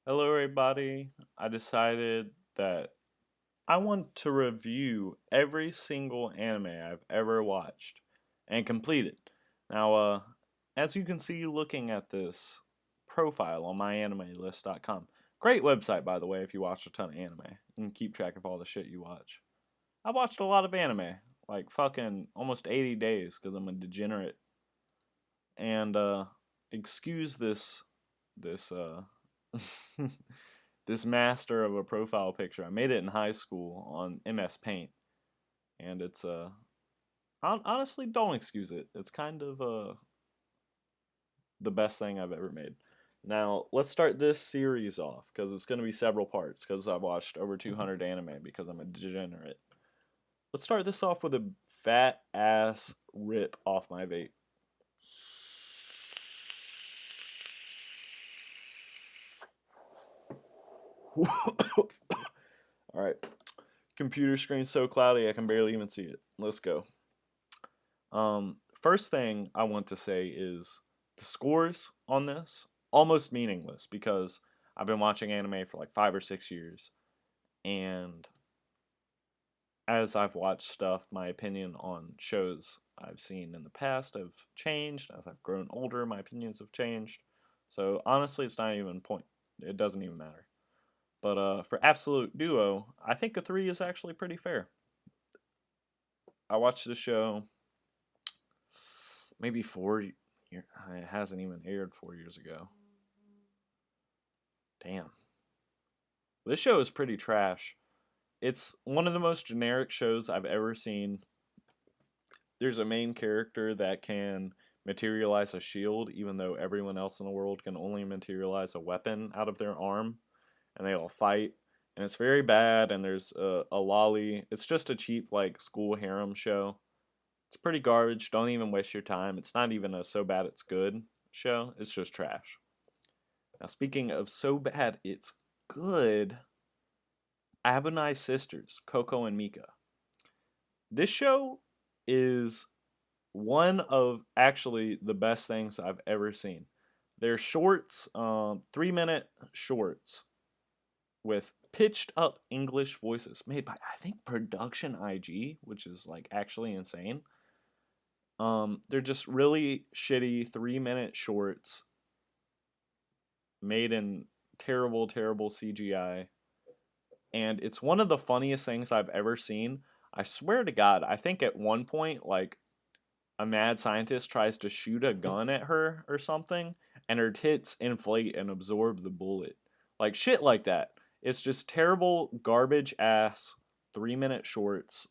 Hello, everybody. I decided that I want to review every single anime I've ever watched and completed. Now, as you can see looking at this profile on myanimelist.com, great website, by the way, if you watch a ton of anime and keep track of all the shit you watch. I watched a lot of anime, like fucking almost 80 days because I'm a degenerate. And, excuse this this master of a profile picture. I made it in high school on MS Paint, and it's honestly, don't excuse it. It's kind of the best thing I've ever made. Now let's start this series off because it's going to be several parts because I've watched over 200 anime because I'm a degenerate. Let's start this off with a fat ass rip off my vape. All right. Computer screen so cloudy I can barely even see it. Let's go. First thing I want to say is the scores on this almost meaningless because I've been watching anime for like 5 or 6 years, and as I've watched stuff, my opinion on shows I've seen in the past have changed. As I've grown older, my opinions have changed. So honestly, it's not even a point. It doesn't even matter. But for Absolute Duo, I think a 3 is actually pretty fair. I watched the show maybe 4 years. It hasn't even aired 4 years ago. Damn. This show is pretty trash. It's one of the most generic shows I've ever seen. There's a main character that can materialize a shield, even though everyone else in the world can only materialize a weapon out of their arm, and they all fight. And it's very bad. And there's a lolly. It's just a cheap like school harem show. It's pretty garbage. Don't even waste your time. It's not even a so bad it's good show. It's just trash. Now, speaking of so bad it's good, Abonai Sisters, Coco and Mika. This show is one of actually the best things I've ever seen. They're shorts, 3 minute shorts with pitched up English voices made by, I think, Production IG, which is like actually insane. They're just really shitty 3 minute shorts made in terrible, terrible CGI. And it's one of the funniest things I've ever seen. I swear to God, I think at one point, like, a mad scientist tries to shoot a gun at her or something, and her tits inflate and absorb the bullet. Like, shit like that. It's just terrible, garbage ass 3 minute shorts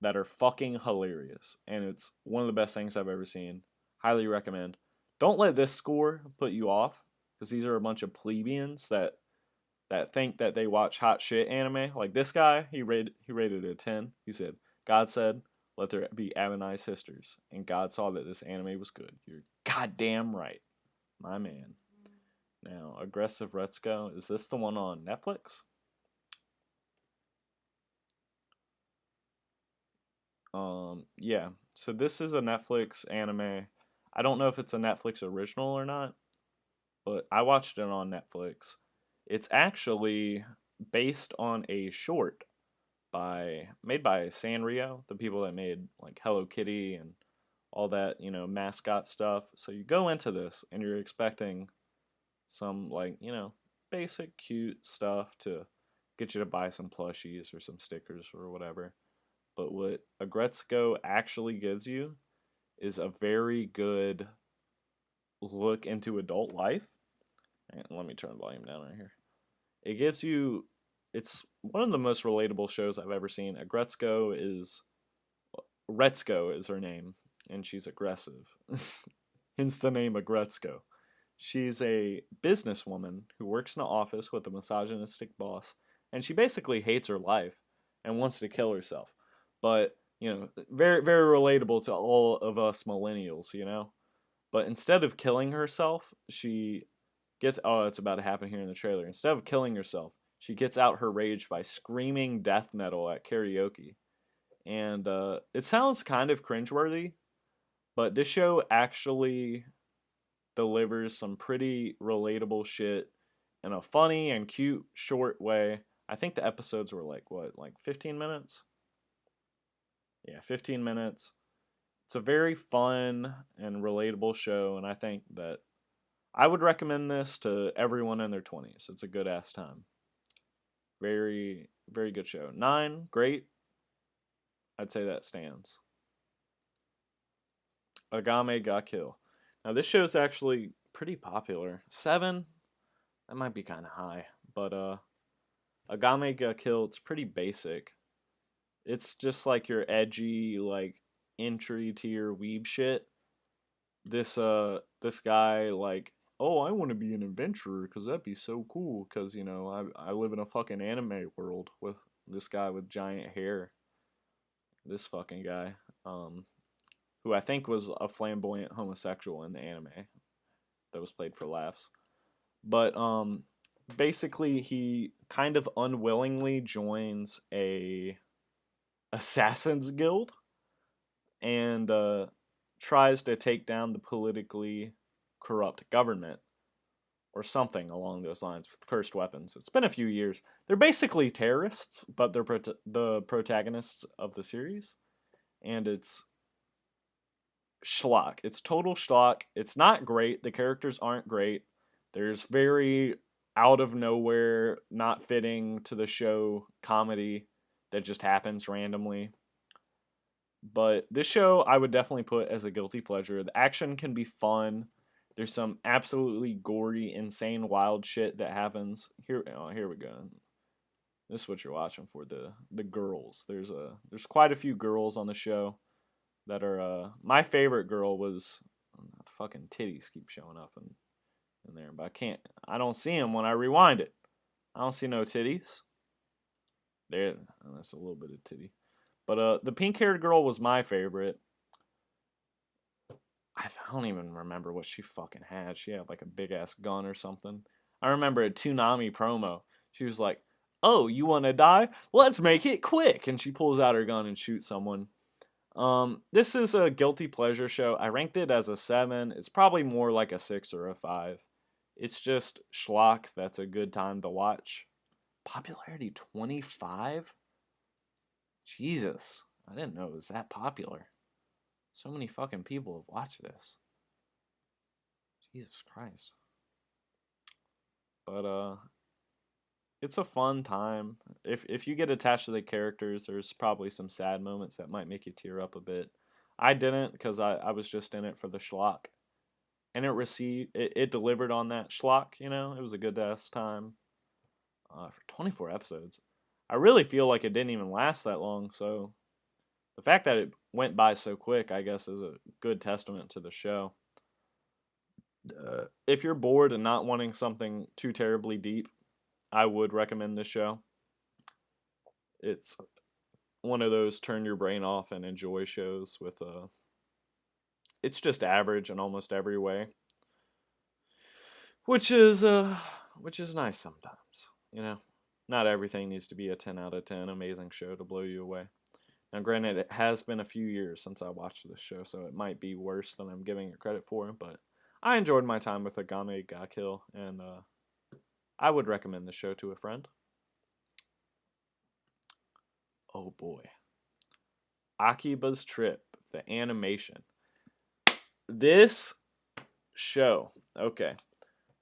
that are fucking hilarious. And it's one of the best things I've ever seen. Highly recommend. Don't let this score put you off, because these are a bunch of plebeians that think that they watch hot shit anime. Like this guy, he rated it a 10. He said, God said, let there be Abenai sisters. And God saw that this anime was good. You're goddamn right, my man. Now, Aggressive Retsuko, is this the one on Netflix? Yeah. So this is a Netflix anime. I don't know if it's a Netflix original or not, but I watched it on Netflix. It's actually based on a short by made by Sanrio, the people that made like Hello Kitty and all that, mascot stuff. So you go into this and you're expecting some like, basic cute stuff to get you to buy some plushies or some stickers or whatever. But what Agretzko actually gives you is a very good look into adult life. And let me turn the volume down right here. It gives you it's one of the most relatable shows I've ever seen. Agretzko is Retsuko is her name, and she's aggressive. Hence the name Agretzko. She's a businesswoman who works in an office with a misogynistic boss, and she basically hates her life and wants to kill herself. But, very, very relatable to all of us millennials. But instead of killing herself, she gets. Oh, it's about to happen here in the trailer. Instead of killing herself, she gets out her rage by screaming death metal at karaoke. And it sounds kind of cringeworthy, but this show actually delivers some pretty relatable shit in a funny and cute, short way. I think the episodes were like, what, like 15 minutes? Yeah, 15 minutes. It's a very fun and relatable show, and I think that I would recommend this to everyone in their 20s. It's a good ass time. Very, very good show. 9, great. I'd say that stands. Agame ga Kill. Now, this show is actually pretty popular. 7, that might be kind of high, but Agame ga Kill, it's pretty basic. It's just like your edgy, like entry tier weeb shit. This guy like, oh, I want to be an adventurer because that'd be so cool. Because you know, I live in a fucking anime world with this guy with giant hair. This fucking guy, who I think was a flamboyant homosexual in the anime that was played for laughs. But basically he kind of unwillingly joins a assassin's guild and tries to take down the politically corrupt government or something along those lines with cursed weapons. It's been a few years. They're basically terrorists, but they're the protagonists of the series, and it's schlock. It's total schlock. It's not great. The characters aren't great. There's very out of nowhere, not fitting to the show comedy that just happens randomly. But this show I would definitely put as a guilty pleasure. The action can be fun. There's some absolutely gory, insane, wild shit that happens. Here we go. This is what you're watching for, the girls. There's quite a few girls on the show that are my favorite girl was fucking titties keep showing up in there, but I don't see them when I rewind it. I don't see no titties. There, that's a little bit of titty. But the pink-haired girl was my favorite. I don't even remember what she fucking had. She had like a big-ass gun or something. I remember a Toonami promo. She was like, oh, you want to die? Let's make it quick. And she pulls out her gun and shoots someone. This is a guilty pleasure show. I ranked it as a 7. It's probably more like a 6 or a 5. It's just schlock that's a good time to watch. Popularity 25? Jesus, I didn't know it was that popular. So many fucking people have watched this. Jesus Christ. But it's a fun time. If you get attached to the characters, there's probably some sad moments that might make you tear up a bit. I didn't because I was just in it for the schlock. And it delivered on that schlock, you know? It was a good ass time. For 24 episodes. I really feel like it didn't even last that long, so the fact that it went by so quick, I guess, is a good testament to the show. If you're bored and not wanting something too terribly deep, I would recommend this show. It's one of those turn your brain off and enjoy shows with it's just average in almost every way. Which is nice sometimes, you know. Not everything needs to be a 10 out of 10 amazing show to blow you away. Now, granted, it has been a few years since I watched this show, so it might be worse than I'm giving it credit for, but I enjoyed my time with Agame ga Kill, and I would recommend the show to a friend. Oh boy. Akiba's Trip, the animation. This show, okay.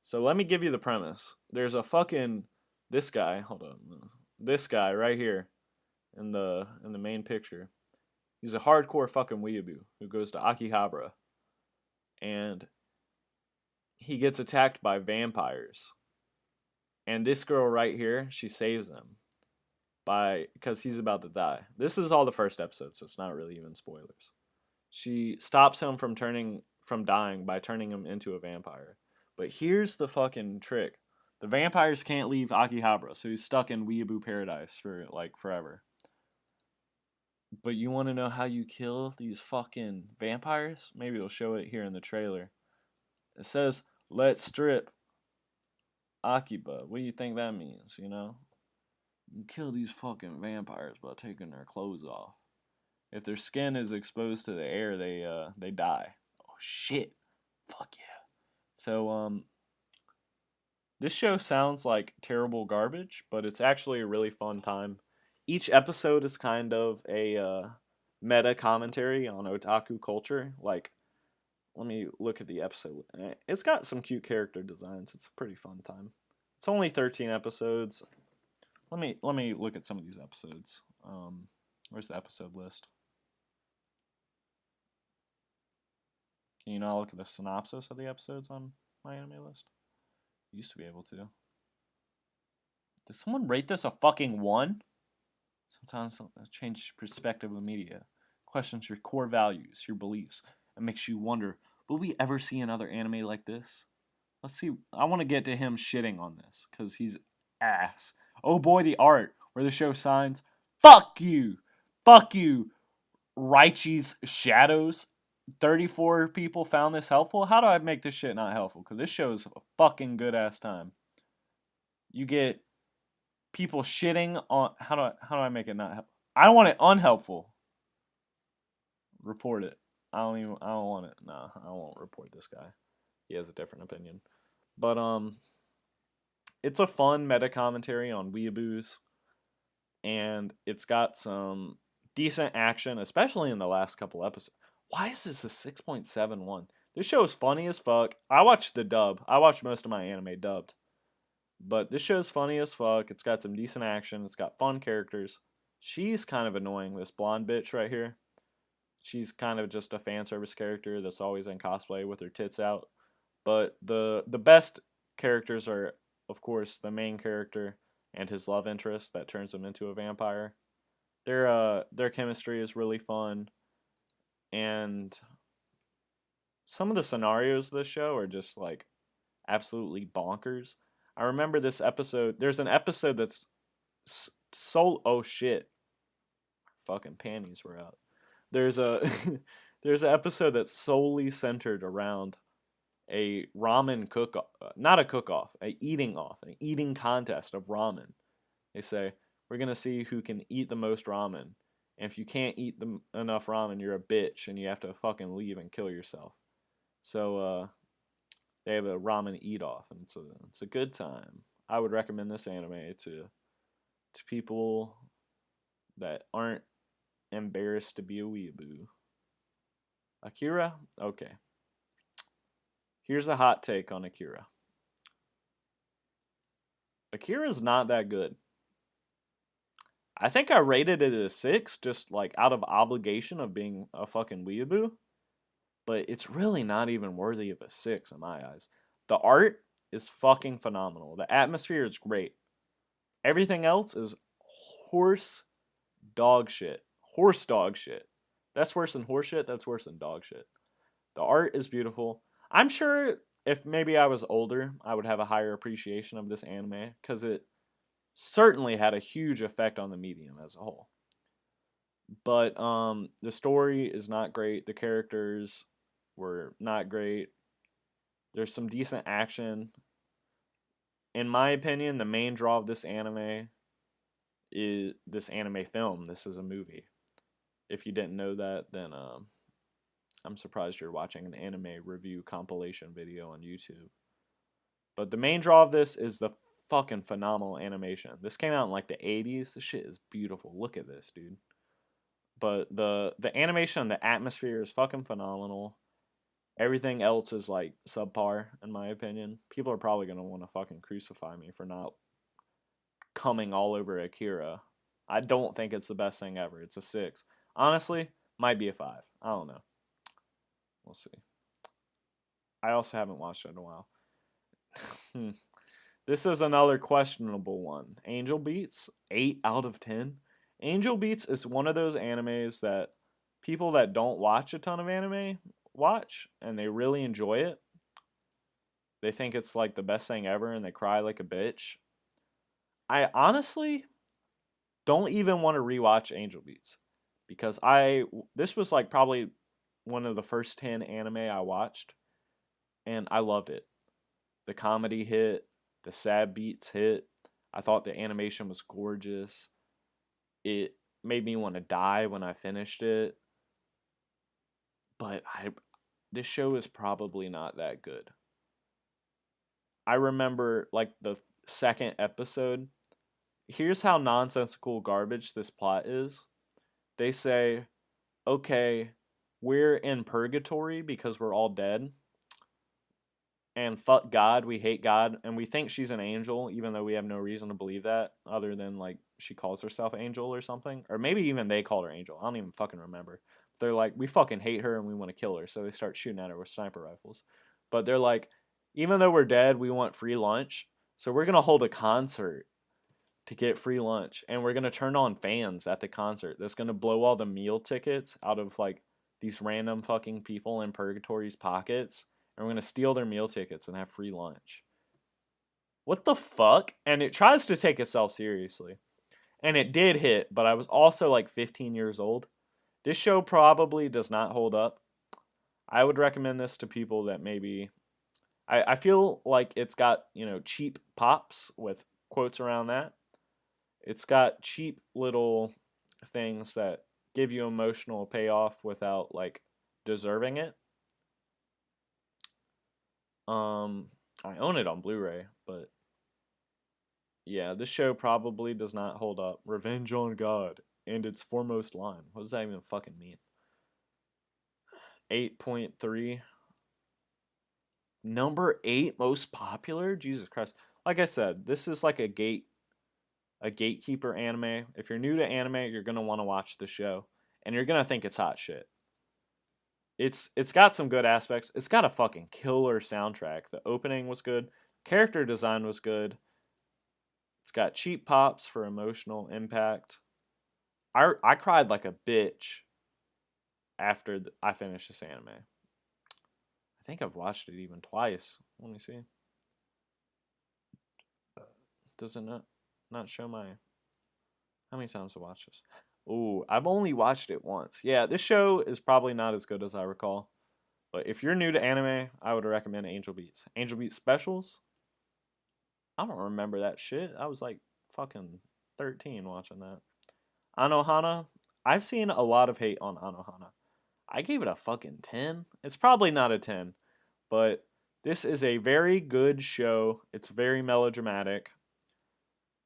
So let me give you the premise. There's a fucking this guy, hold on. This guy right here in the main picture. He's a hardcore fucking weeaboo who goes to Akihabara. And he gets attacked by vampires. And this girl right here, she saves him because he's about to die. This is all the first episode, so it's not really even spoilers. She stops him from dying by turning him into a vampire. But here's the fucking trick. The vampires can't leave Akihabara, so he's stuck in Weeaboo Paradise for like forever. But you want to know how you kill these fucking vampires? Maybe we'll show it here in the trailer. It says, let's strip Akiba. What do you think that means, you know? You kill these fucking vampires by taking their clothes off. If their skin is exposed to the air, they die. Oh shit. Fuck yeah. So This show sounds like terrible garbage, but it's actually a really fun time. Each episode is kind of a meta commentary on otaku culture. Like, let me look at the episode. It's got some cute character designs. It's a pretty fun time. It's only 13 episodes. Let me look at some of these episodes. Where's the episode list? Can you not look at the synopsis of the episodes on my anime list? Used to be able to. Did someone rate this a fucking 1? Sometimes change perspective of the media, questions your core values, your beliefs, and makes you wonder, will we ever see another anime like this? Let's see. I want to get to him shitting on this, because he's ass. Oh boy, the art, where the show signs, fuck you! Fuck you! Raichi's Shadows. 34 people found this helpful. How do I make this shit not helpful? Because this show is a fucking good ass time. You get people shitting on. How do I make it not helpful? I don't want it unhelpful. Report it. I don't want it. Nah, I won't report this guy. He has a different opinion. But it's a fun meta commentary on weeaboos, and it's got some decent action, especially in the last couple episodes. Why is this a 6.71? This show is funny as fuck. I watched the dub. I watched most of my anime dubbed. But this show is funny as fuck. It's got some decent action. It's got fun characters. She's kind of annoying, this blonde bitch right here. She's kind of just a fan service character that's always in cosplay with her tits out. But the best characters are, of course, the main character and his love interest that turns him into a vampire. Their chemistry is really fun, and some of the scenarios of this show are just like absolutely bonkers. I remember this episode. There's an episode that's so oh shit, fucking panties were out. There's a there's an episode that's solely centered around a ramen cook, not a cook off, an eating contest of ramen. They say we're gonna see who can eat the most ramen, and if you can't eat enough ramen, you're a bitch and you have to fucking leave and kill yourself. So they have a ramen eat off, and it's a good time. I would recommend this anime to people that aren't embarrassed to be a weeaboo. Akira, okay. Here's a hot take on Akira. Akira's not that good. I think I rated it a 6 just like out of obligation of being a fucking weeaboo. But it's really not even worthy of a 6 in my eyes. The art is fucking phenomenal. The atmosphere is great. Everything else is horse dog shit. Horse dog shit. That's worse than horse shit. That's worse than dog shit. The art is beautiful. I'm sure if maybe I was older, I would have a higher appreciation of this anime because it certainly had a huge effect on the medium as a whole. But the story is not great. The characters were not great. There's some decent action. In my opinion, the main draw of this anime is this anime film. This is a movie. If you didn't know that, then I'm surprised you're watching an anime review compilation video on YouTube. But the main draw of this is the fucking phenomenal animation. This came out in like the 80s. This shit is beautiful. Look at this, dude. But the animation and the atmosphere is fucking phenomenal. Everything else is like subpar, in my opinion. People are probably gonna want to fucking crucify me for not coming all over Akira. I don't think it's the best thing ever. It's a 6. Honestly, might be a 5. I don't know. We'll see. I also haven't watched it in a while. This is another questionable one. Angel Beats, 8 out of 10. Angel Beats is one of those animes that people that don't watch a ton of anime watch and they really enjoy it. They think it's like the best thing ever and they cry like a bitch. I honestly don't even want to rewatch Angel Beats because this was like probably one of the first 10 anime I watched and I loved it. The comedy hit, the sad beats hit. I thought the animation was gorgeous. It made me want to die when I finished it. But this show is probably not that good. I remember like the second episode. Here's how nonsensical garbage this plot is. They say, okay, we're in purgatory because we're all dead. And fuck God, we hate God, and we think she's an angel, even though we have no reason to believe that, other than like she calls herself Angel or something, or maybe even they call her Angel. I don't even fucking remember. They're like, we fucking hate her and we want to kill her, so they start shooting at her with sniper rifles. But they're like, even though we're dead, we want free lunch, so we're gonna hold a concert to get free lunch, and we're gonna turn on fans at the concert. That's gonna blow all the meal tickets out of like these random fucking people in purgatory's pockets, and we're gonna steal their meal tickets and have free lunch. What the fuck? And it tries to take itself seriously. And it did hit, but I was also like 15 years old. This show probably does not hold up. I would recommend this to people that maybe I feel like it's got, cheap pops with quotes around that. It's got cheap little things that give you emotional payoff without like deserving it. I own it on Blu-ray, but yeah, this show probably does not hold up. Revenge on God and its foremost line. What does that even fucking mean? 8.3. Number 8 most popular? Jesus Christ. Like I said, this is like a gatekeeper anime. If you're new to anime, you're going to want to watch the show and you're going to think it's hot shit. It's got some good aspects. It's got a fucking killer soundtrack. The opening was good. Character design was good. It's got cheap pops for emotional impact. I cried like a bitch after I finished this anime. I think I've watched it even twice. Let me see. Does it not show my how many times I watched this? Ooh, I've only watched it once. Yeah, this show is probably not as good as I recall. But if you're new to anime, I would recommend Angel Beats. Angel Beats specials? I don't remember that shit. I was like fucking 13 watching that. Anohana? I've seen a lot of hate on Anohana. I gave it a fucking 10. It's probably not a 10, but this is a very good show. It's very melodramatic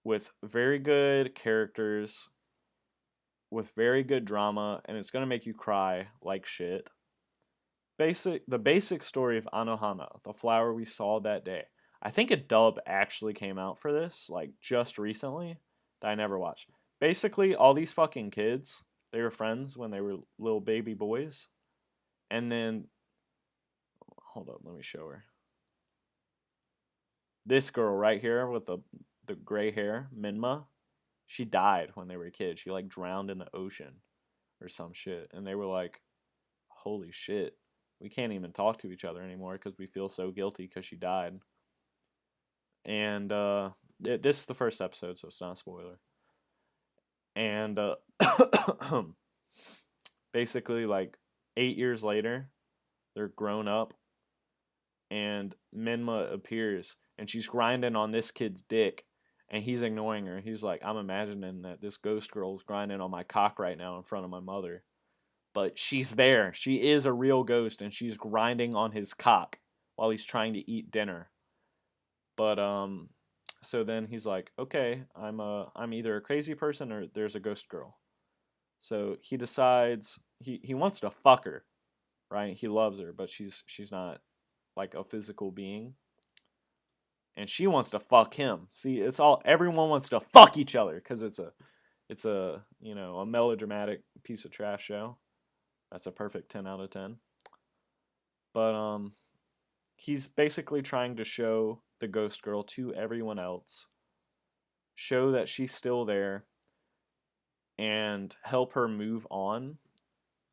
with very good characters, with very good drama, and it's going to make you cry like shit. The basic story of Anohana, the flower we saw that day. I think a dub actually came out for this, like just recently, that I never watched. Basically, all these fucking kids, they were friends when they were little baby boys. And then, hold up, let me show her. This girl right here with the gray hair, Minma, she died when they were kids. She like drowned in the ocean or some shit. And they were like, holy shit, we can't even talk to each other anymore because we feel so guilty because she died. And this is the first episode, so it's not a spoiler. And basically, like 8 years later, they're grown up, and Minma appears, and she's grinding on this kid's dick, and he's ignoring her. He's like, I'm imagining that this ghost girl is grinding on my cock right now in front of my mother. But she's there. She is a real ghost, and she's grinding on his cock while he's trying to eat dinner. But so then he's like, okay, I'm either a crazy person or there's a ghost girl. So he decides he wants to fuck her, right? He loves her, but she's not like a physical being. And she wants to fuck him. See, it's all everyone wants to fuck each other because it's a a melodramatic piece of trash show. That's a perfect 10 out of 10. But he's basically trying to show the ghost girl to everyone else, show that she's still there, and help her move on.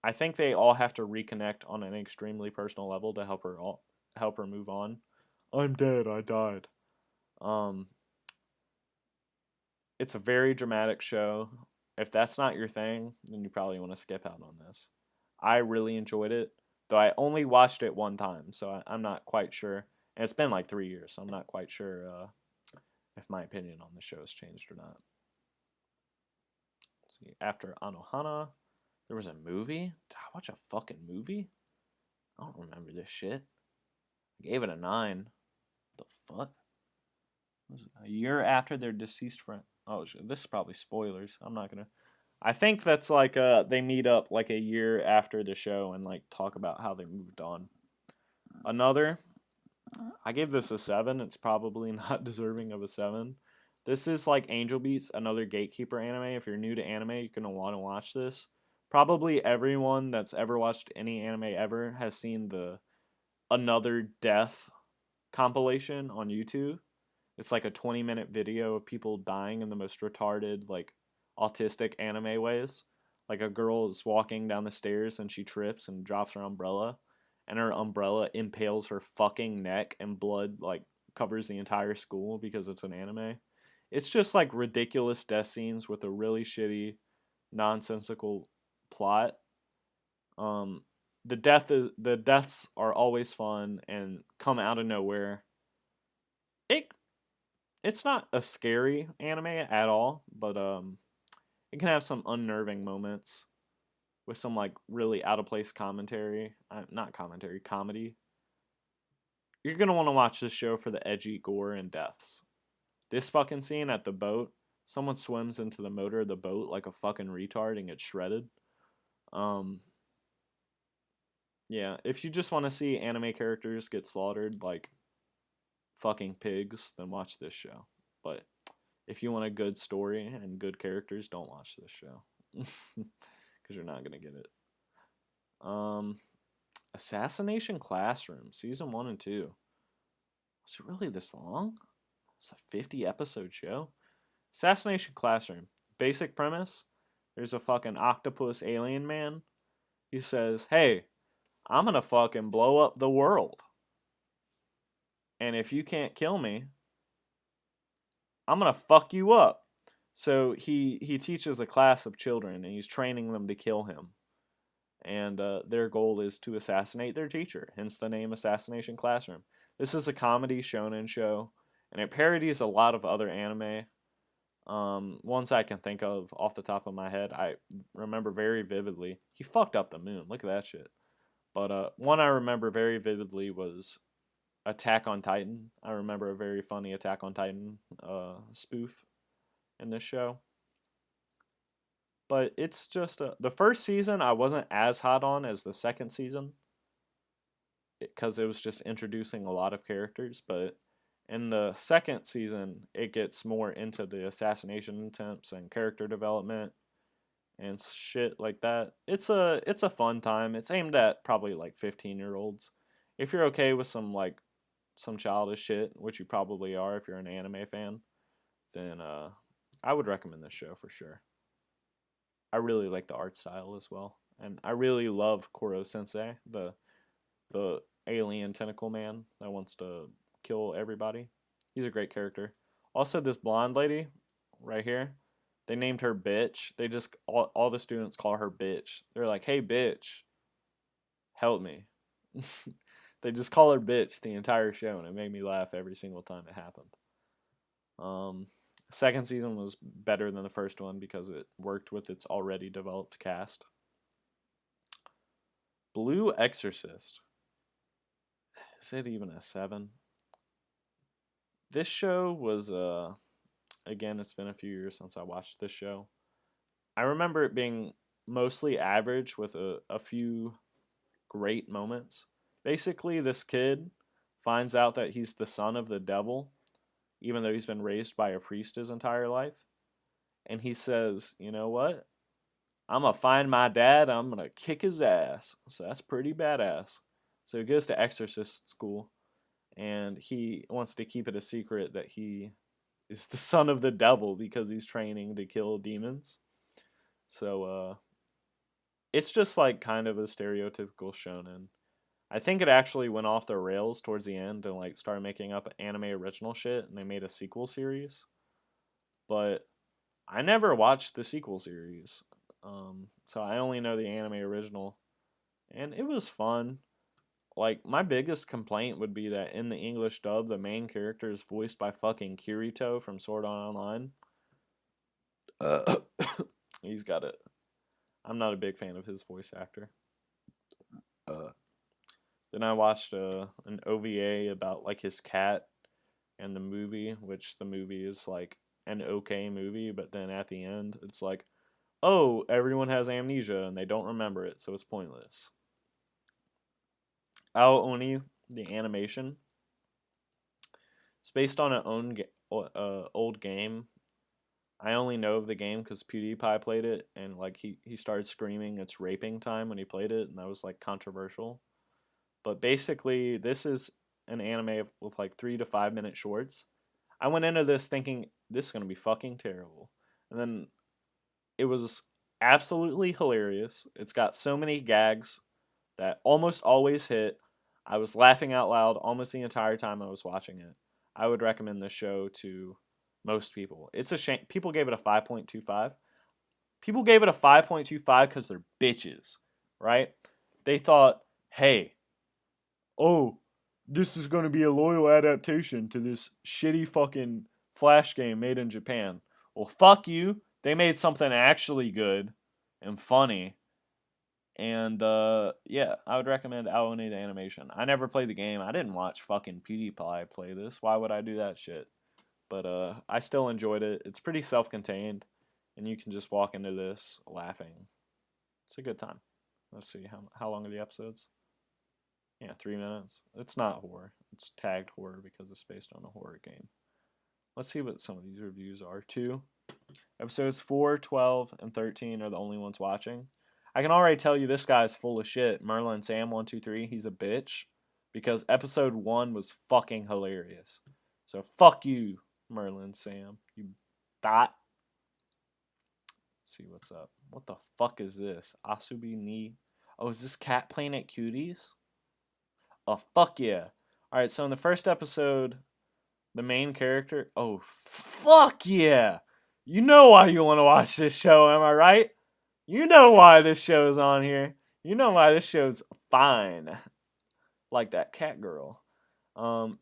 I think they all have to reconnect on an extremely personal level to help her move on. I'm dead. I died. Um, it's a very dramatic show. If that's not your thing, then you probably want to skip out on this. I really enjoyed it, though I only watched it one time, so I'm not quite sure. And it's been like 3 years, so I'm not quite sure if my opinion on the show has changed or not. Let's see, after Anohana, there was a movie. Did I watch a fucking movie? I don't remember this shit. I gave it a 9. The fuck? Was it a year after their deceased friend. Oh, this is probably spoilers. I'm not gonna. I think that's like they meet up like a year after the show and like talk about how they moved on. Another, I gave this a 7. It's probably not deserving of a 7. This is like Angel Beats, another Gatekeeper anime. If you're new to anime, you're gonna want to watch this. Probably everyone that's ever watched any anime ever has seen the Another Death compilation on YouTube. It's like a 20-minute video of people dying in the most retarded, like autistic anime ways. Like a girl is walking down the stairs and she trips and drops her umbrella, and her umbrella impales her fucking neck, and blood like covers the entire school because it's an anime. It's just like ridiculous death scenes with a really shitty, nonsensical plot. Um, the deaths are always fun and come out of nowhere. It it's not a scary anime at all, but it can have some unnerving moments with some like really out of place commentary. Not commentary, comedy. You're gonna want to watch this show for the edgy gore and deaths. This fucking scene at the boat, someone swims into the motor of the boat like a fucking retard and gets shredded. Um, yeah, if you just want to see anime characters get slaughtered like fucking pigs, then watch this show. But if you want a good story and good characters, don't watch this show because you're not gonna get it. Um, Assassination Classroom season 1 and 2. Was it really this long? It's a 50-episode show. Assassination Classroom. Basic premise: there's a fucking octopus alien man. He says, "Hey, I'm gonna fucking blow up the world, and if you can't kill me, I'm gonna fuck you up." So he teaches a class of children and he's training them to kill him. And their goal is to assassinate their teacher, hence the name Assassination Classroom. This is a comedy shonen show, and it parodies a lot of other anime. Ones I can think of off the top of my head, I remember very vividly. He fucked up the moon. Look at that shit. But one I remember very vividly was Attack on Titan. I remember a very funny Attack on Titan spoof in this show. But it's just the first season I wasn't as hot on as the second season because it was just introducing a lot of characters. But in the second season, it gets more into the assassination attempts and character development and shit like that. It's a fun time. It's aimed at probably like 15-year-olds. If you're okay with some childish shit, which you probably are if you're an anime fan, then I would recommend this show for sure. I really like the art style as well, and I really love Koro Sensei, the alien tentacle man that wants to kill everybody. He's a great character. Also, this blonde lady right here, they named her Bitch. They just all the students call her Bitch. They're like, "Hey, Bitch, help me." They just call her Bitch the entire show, and it made me laugh every single time it happened. Um, Second season was better than the first one because it worked with its already developed cast. Blue Exorcist. Is it even a 7? This show was again, it's been a few years since I watched this show. I remember it being mostly average with a few great moments. Basically, this kid finds out that he's the son of the devil, even though he's been raised by a priest his entire life. And he says, "You know what? I'm going to find my dad. I'm going to kick his ass." So that's pretty badass. So he goes to exorcist school, and he wants to keep it a secret that he is the son of the devil because he's training to kill demons. So it's just like kind of a stereotypical shonen. I think it actually went off the rails towards the end and like started making up anime original shit, and they made a sequel series. But I never watched the sequel series, so I only know the anime original, and it was fun. Like my biggest complaint would be that in the English dub, the main character is voiced by fucking Kirito from Sword Art Online. Uh, he's got it. I'm not a big fan of his voice actor. Then I watched an OVA about like his cat and the movie, which the movie is like an okay movie, but then at the end, it's like, oh, everyone has amnesia and they don't remember it, so it's pointless. Ao Oni, the animation, it's based on an old game. I only know of the game because PewDiePie played it, and like he started screaming it's raping time when he played it, and that was like controversial. But basically, this is an anime with like 3 to 5 minute shorts. I went into this thinking this is gonna be fucking terrible, and then it was absolutely hilarious. It's got so many gags that almost always hit. I was laughing out loud almost the entire time I was watching it. I would recommend this show to most people. It's a shame people gave it a 5.25. People gave it a 5.25 because they're bitches, right? They thought, hey, oh, this is going to be a loyal adaptation to this shitty fucking Flash game made in Japan. Well, fuck you. They made something actually good and funny. And yeah, I would recommend Aoni the animation. I never played the game. I didn't watch fucking PewDiePie play this. Why would I do that shit? But I still enjoyed it. It's pretty self-contained, and you can just walk into this laughing. It's a good time. Let's see how long are the episodes? Yeah, 3 minutes. It's not horror. It's tagged horror because it's based on a horror game. Let's see what some of these reviews are too. Episodes 4, 12, and 13 are the only ones watching. I can already tell you this guy's full of shit. Merlin Sam 123, he's a bitch because episode 1 was fucking hilarious. So fuck you, Merlin Sam. You dot. Let's see what's up. What the fuck is this? Asubi ni. Oh, is this Cat Planet Cuties? Oh, fuck yeah. Alright, so in the first episode, the main character. Oh, fuck yeah. You know why you want to watch this show, am I right? You know why this show is on here. You know why this show's fine. Like that cat girl.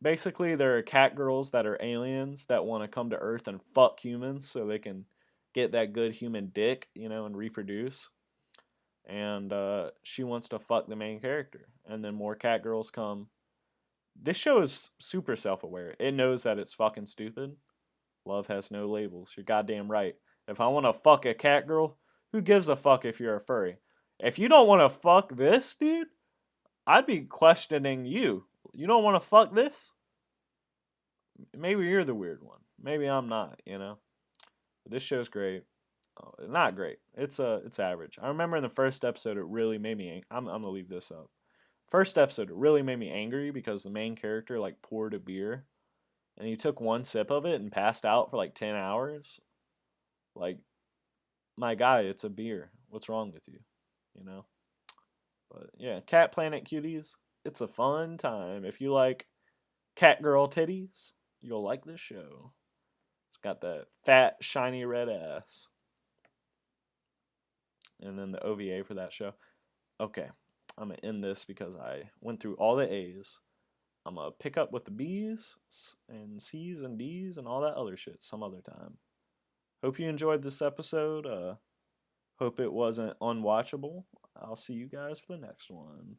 Basically, there are cat girls that are aliens that want to come to Earth and fuck humans so they can get that good human dick, and reproduce. And she wants to fuck the main character. And then more cat girls come. This show is super self aware. It knows that it's fucking stupid. Love has no labels. You're goddamn right. If I want to fuck a cat girl, who gives a fuck if you're a furry? If you don't want to fuck this, dude, I'd be questioning you. You don't want to fuck this? Maybe you're the weird one. Maybe I'm not. But this show's great. Oh, not great. It's average. I remember in the first episode it really made me I'm gonna leave this up. First episode it really made me angry because the main character like poured a beer and he took one sip of it and passed out for like 10 hours. Like, my guy, it's a beer. What's wrong with you? You know? But yeah, Cat Planet Cuties, it's a fun time. If you like cat girl titties, you'll like this show. It's got that fat, shiny red ass. And then the OVA for that show. Okay, I'm going to end this because I went through all the A's. I'm going to pick up with the B's and C's and D's and all that other shit some other time. Hope you enjoyed this episode. Hope it wasn't unwatchable. I'll see you guys for the next one.